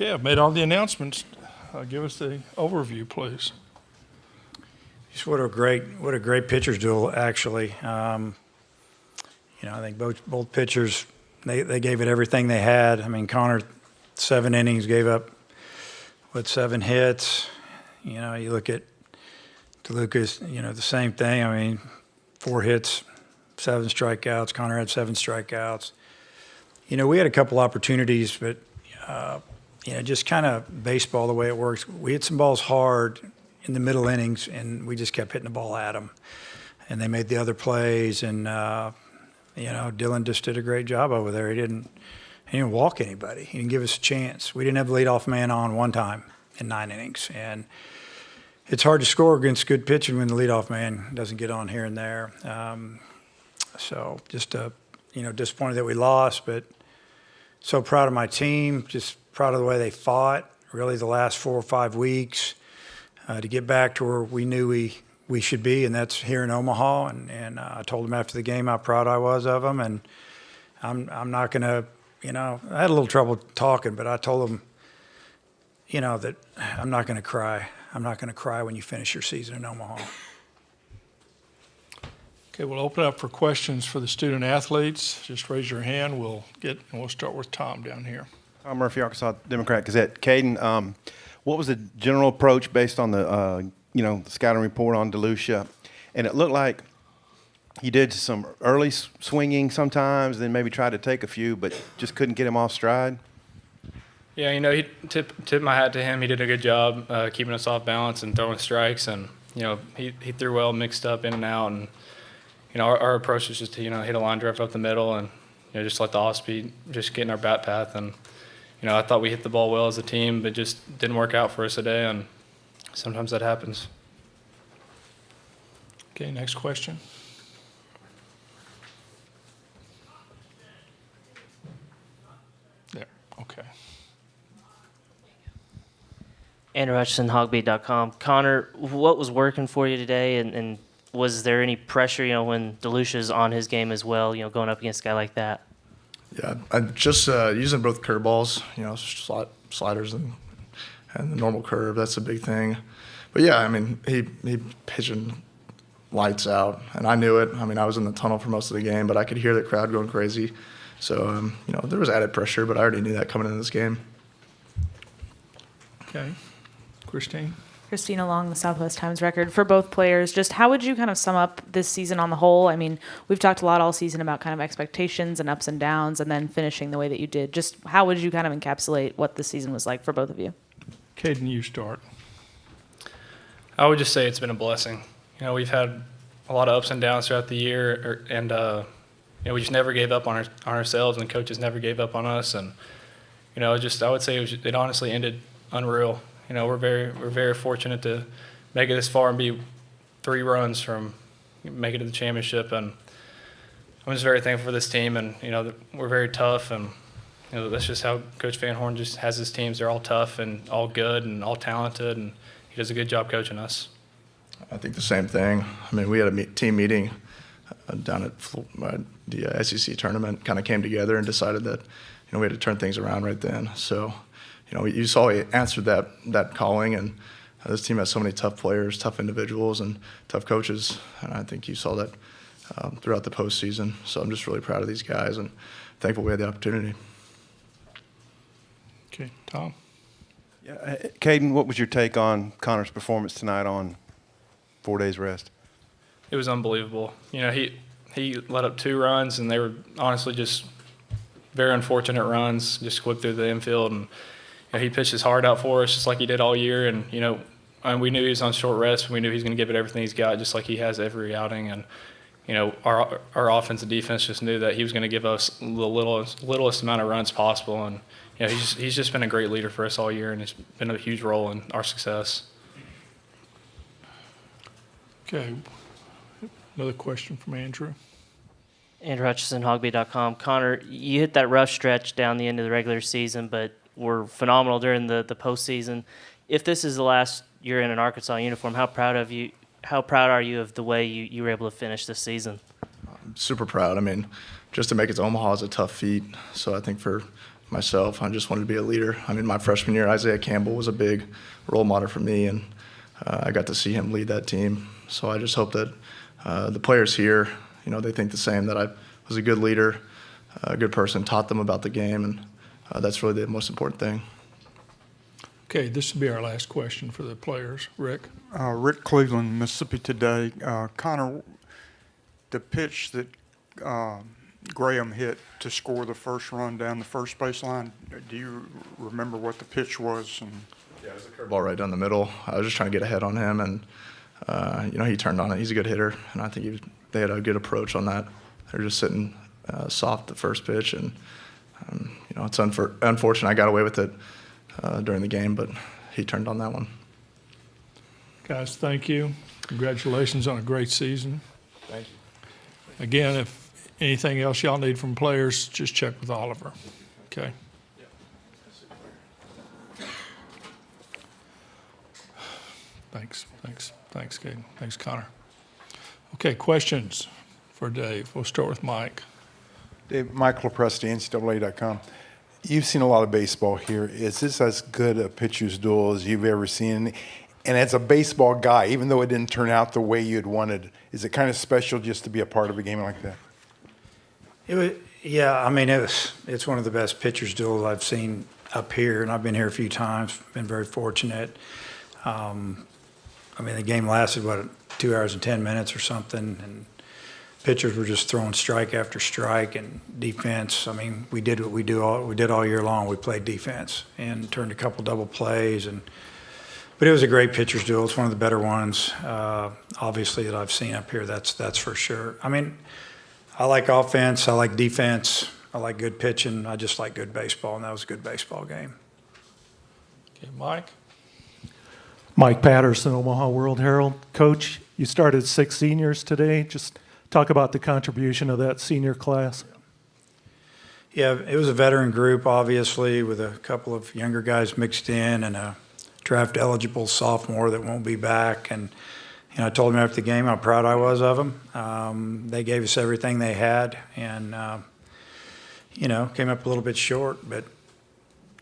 Okay, I've made all the announcements. Give us the overview, please. Just what a great pitchers duel, actually. I think both pitchers, they gave it everything they had. I mean, Connor, 7 innings, gave up, 7 hits. You look at DeLucas, the same thing. I mean, 4 hits, 7 strikeouts. Connor had 7 strikeouts. We had a couple opportunities, but, just kind of baseball the way it works. We hit some balls hard in the middle innings, and we just kept hitting the ball at them. And they made the other plays, and, Dylan just did a great job over there. He didn't walk anybody. He didn't give us a chance. We didn't have the leadoff man on one time in 9 innings. And it's hard to score against good pitching when the leadoff man doesn't get on here and there. So just, disappointed that we lost, but so proud of my team, just proud of the way they fought, really the last 4 or 5 weeks to get back to where we knew we should be, and that's here in Omaha. And I told them after the game how proud I was of them, and I'm not going to, I had a little trouble talking, but I told them, that I'm not going to cry. I'm not going to cry when you finish your season in Omaha. Okay, we'll open up for questions for the student athletes. Just raise your hand. We'll start with Tom down here. Tom Murphy, Arkansas Democrat Gazette. Caden, what was the general approach based on the the scouting report on DeLucia? And it looked like he did some early swinging sometimes, then maybe tried to take a few, but just couldn't get him off stride. Yeah, he tip my hat to him. He did a good job keeping us off balance and throwing strikes, and he threw well, mixed up in and out, and our approach is just to hit a line drive up the middle and just let the off speed just get in our bat path. And I thought we hit the ball well as a team, but just didn't work out for us today, and sometimes that happens. Okay, next question. There, okay. Andrew Hutchison, hogbeat.com. Connor, what was working for you today, and was there any pressure, when DeLucia's on his game as well, going up against a guy like that? Yeah, I just using both curveballs, sliders and the normal curve. That's a big thing. But yeah, I mean, he pitching lights out, and I knew it. I mean, I was in the tunnel for most of the game, but I could hear the crowd going crazy. So there was added pressure, but I already knew that coming into this game. Okay, Christine. Christina Long, the Southwest Times Record. For both players, just how would you kind of sum up this season on the whole? I mean, we've talked a lot all season about kind of expectations and ups and downs, and then finishing the way that you did. Just how would you kind of encapsulate what the season was like for both of you? Caden, you start. I would just say it's been a blessing. We've had a lot of ups and downs throughout the year, and we just never gave up on ourselves, and coaches never gave up on us. And I would say it honestly ended unreal. We're very fortunate to make it this far and be 3 runs from making it to the championship. And I'm just very thankful for this team. And we're very tough, and that's just how Coach Van Horn just has his teams. They're all tough and all good and all talented, and he does a good job coaching us. I think the same thing. I mean, we had a team meeting down at the SEC tournament, kind of came together and decided that we had to turn things around right then. So. You saw he answered that calling, and this team has so many tough players, tough individuals, and tough coaches. And I think you saw that throughout the postseason. So I'm just really proud of these guys and thankful we had the opportunity. Okay, Tom. Yeah, Caden, what was your take on Connor's performance tonight on 4 days rest? It was unbelievable. He let up 2 runs, and they were honestly just very unfortunate runs, just squib through the infield. And he pitched his heart out for us just like he did all year. And, and we knew he was on short rest, and we knew he was going to give it everything he's got, just like he has every outing. And, our offense and defense just knew that he was going to give us the littlest amount of runs possible. And, he's just been a great leader for us all year, and it's been a huge role in our success. Okay, another question from Andrew. Andrew Hutchison, hogbeat.com. Connor, you hit that rough stretch down the end of the regular season, but were phenomenal during the postseason. If this is the last year in an Arkansas uniform, how proud are you of the way you were able to finish this season? I'm super proud. I mean, just to make it to Omaha is a tough feat. So I think for myself. I just wanted to be a leader. I mean, my freshman year, Isaiah Campbell was a big role model for me, and I got to see him lead that team. So I just hope that the players here, they think the same, that I was a good leader, a good person, taught them about the game, and that's really the most important thing. Okay, this will be our last question for the players. Rick? Rick Cleveland, Mississippi Today. Connor, the pitch that Graham hit to score the first run down the first baseline, do you remember what the pitch was? And Yeah, it was a curveball right down the middle. I was just trying to get ahead on him, and he turned on it. He's a good hitter, and I think they had a good approach on that. They were just sitting soft the first pitch, and it's unfortunate I got away with it during the game, but he turned on that one. Guys, thank you. Congratulations on a great season. Thank you. Again, if anything else y'all need from players, just check with Oliver. Okay? Thanks, Caden. Thanks, Connor. Okay, questions for Dave. We'll start with Mike. Dave, Michael Lepresti, NCAA.com. You've seen a lot of baseball here. Is this as good a pitcher's duel as you've ever seen? And as a baseball guy, even though it didn't turn out the way you'd wanted, is it kind of special just to be a part of a game like that? It's one of the best pitcher's duels I've seen up here, and I've been here a few times, been very fortunate. The game lasted, 2 hours and 10 minutes or something, and pitchers were just throwing strike after strike, and defense. We did what we did all year long. We played defense and turned a couple double plays, but it was a great pitcher's duel. It's one of the better ones, obviously, that I've seen up here. That's for sure. I like offense. I like defense. I like good pitching. I just like good baseball, and that was a good baseball game. Okay, Mike? Mike Patterson, Omaha World Herald. Coach, you started 6 seniors today. Just talk about the contribution of that senior class. Yeah, it was a veteran group, obviously, with a couple of younger guys mixed in and a draft-eligible sophomore that won't be back. And I told them after the game how proud I was of them. They gave us everything they had, and came up a little bit short. But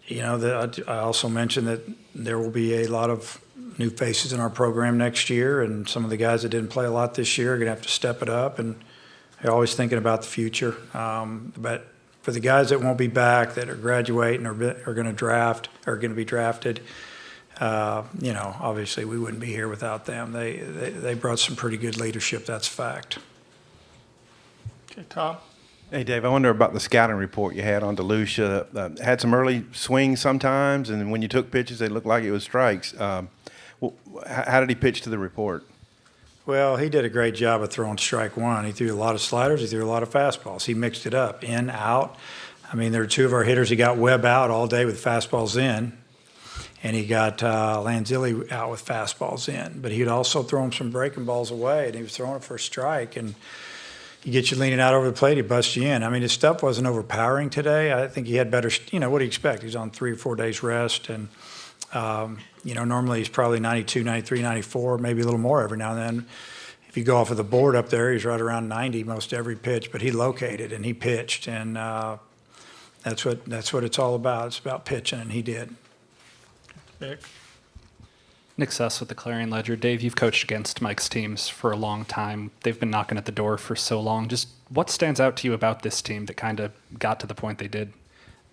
I also mentioned that there will be a lot of new faces in our program next year, and some of the guys that didn't play a lot this year are going to have to step it up, and they're always thinking about the future. But for the guys that won't be back, that are graduating or are going to be drafted, obviously we wouldn't be here without them. They brought some pretty good leadership. That's a fact. Okay, Tom? Hey, Dave, I wonder about the scouting report you had on DeLucia. Had some early swings sometimes, and when you took pitches, they looked like it was strikes. How did he pitch to the report? Well, he did a great job of throwing strike one. He threw a lot of sliders. He threw a lot of fastballs. He mixed it up, in, out. There were 2 of our hitters. He got Webb out all day with fastballs in, and he got Lanzilli out with fastballs in. But he'd also throw him some breaking balls away, and he was throwing it for a strike. And he gets you leaning out over the plate, he busts you in. His stuff wasn't overpowering today. I think he had better, what do you expect? He's on 3 or 4 days rest, and normally he's probably 92, 93, 94, maybe a little more every now and then. If you go off of the board up there, he's right around 90 most every pitch, but he located and he pitched, and that's what it's all about. It's about pitching, and he did. Nick Suss with the Clarion Ledger. Dave, you've coached against Mike's teams for a long time. They've been knocking at the door for so long. Just what stands out to you about this team that kind of got to the point they did?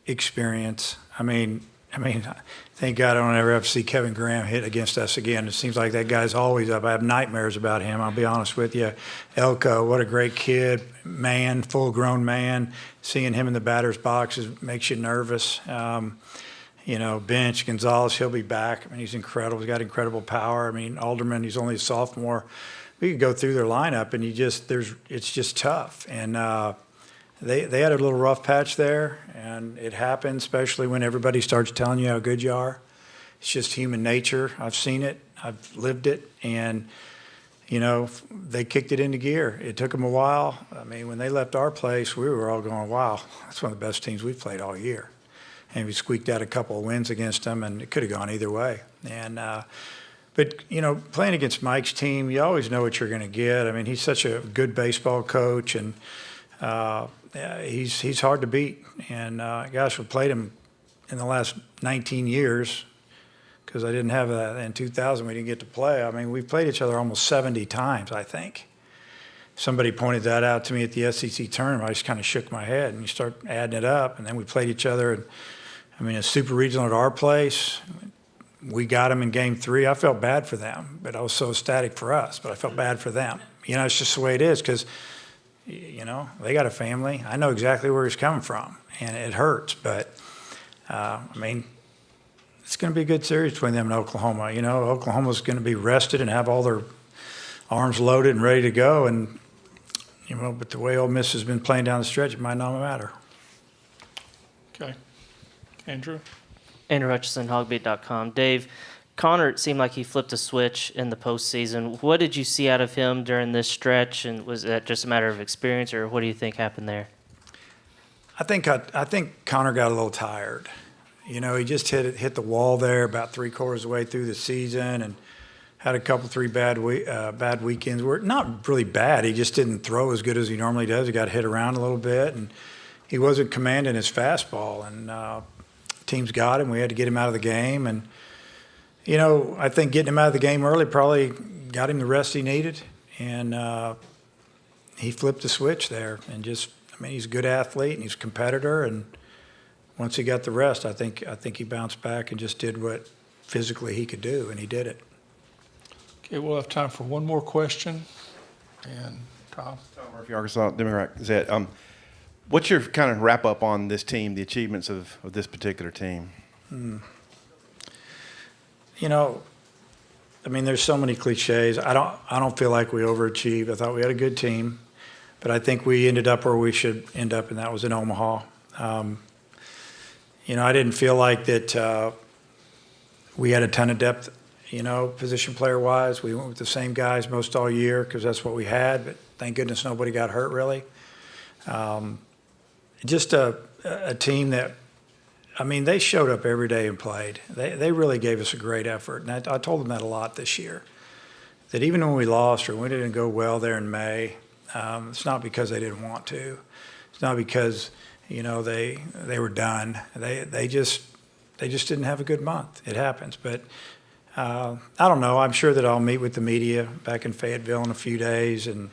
Experience. Thank God I don't ever have to see Kevin Graham hit against us again. It seems like that guy's always up. I have nightmares about him, I'll be honest with you. Elko, what a great kid, man, full-grown man. Seeing him in the batter's box makes you nervous. Bench, Gonzalez, he'll be back. He's incredible. He's got incredible power. Alderman, he's only a sophomore. We could go through their lineup, and it's just tough. And they had a little rough patch there, and it happens, especially when everybody starts telling you how good you are. It's just human nature. I've seen it. I've lived it. And, they kicked it into gear. It took them a while. When they left our place, we were all going, wow, that's one of the best teams we've played all year. And we squeaked out a couple of wins against them, and it could have gone either way. And but playing against Mike's team, you always know what you're going to get. He's such a good baseball coach, and Yeah, he's hard to beat. And gosh, we played him in the last 19 years because I didn't have that in 2000. We didn't get to play. I mean, we've played each other almost 70 times, I think. Somebody pointed that out to me at the SEC tournament. I just kind of shook my head, and you start adding it up. And then we played each other. And I mean, a super regional at our place. We got them in game 3. I felt bad for them, but I was so ecstatic for us. But I felt bad for them. You know, it's just the way it is because, you know, they got a family. I know exactly where he's coming from, and it hurts. But, I mean, it's going to be a good series between them and Oklahoma. You know, Oklahoma's going to be rested and have all their arms loaded and ready to go. And, you know, but the way Ole Miss has been playing down the stretch, it might not matter. Okay. Andrew? Andrew Hutchison, hogbeat.com. Dave, Connor, it seemed like he flipped a switch in the postseason. What did you see out of him during this stretch, and was that just a matter of experience, or what do you think happened there? I think Connor got a little tired. You know, he just hit the wall there about 3/4 of the way through the season, and had a couple, 3 bad weekends. Were not really bad. He just didn't throw as good as he normally does. He got hit around a little bit, and he wasn't commanding his fastball. And teams got him. We had to get him out of the game. And you know, I think getting him out of the game early probably got him the rest he needed. And he flipped the switch there, and just, I mean, he's a good athlete and he's a competitor. And once he got the rest, I think he bounced back and just did what physically he could do, and he did it. Okay, we'll have time for one more question. And Tom? Tom Murphy, Arkansas Democrat Gazette. What's your kind of wrap up on this team, the achievements of this particular team? You know, I mean, there's so many cliches. I don't feel like we overachieved. I thought we had a good team, but I think we ended up where we should end up, and that was in Omaha. You know, I didn't feel like that we had a ton of depth, you know, position player wise. We went with the same guys most all year because that's what we had, but thank goodness nobody got hurt really. Just a team that, I mean, they showed up every day and played. They really gave us a great effort. And I told them that a lot this year, that even when we lost or we didn't go well there in May, it's not because they didn't want to. It's not because, you know, they were done. They just didn't have a good month. It happens. But I don't know. I'm sure that I'll meet with the media back in Fayetteville in a few days, and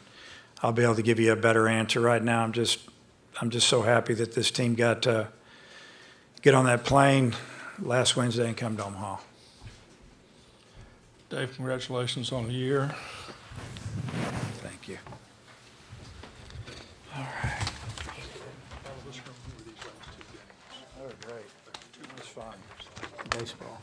I'll be able to give you a better answer. Right now, I'm just so happy that this team got to get on that plane last Wednesday and come to Omaha. Dave, congratulations on the year. Thank you. All right. Oh, great. It was fun. Baseball.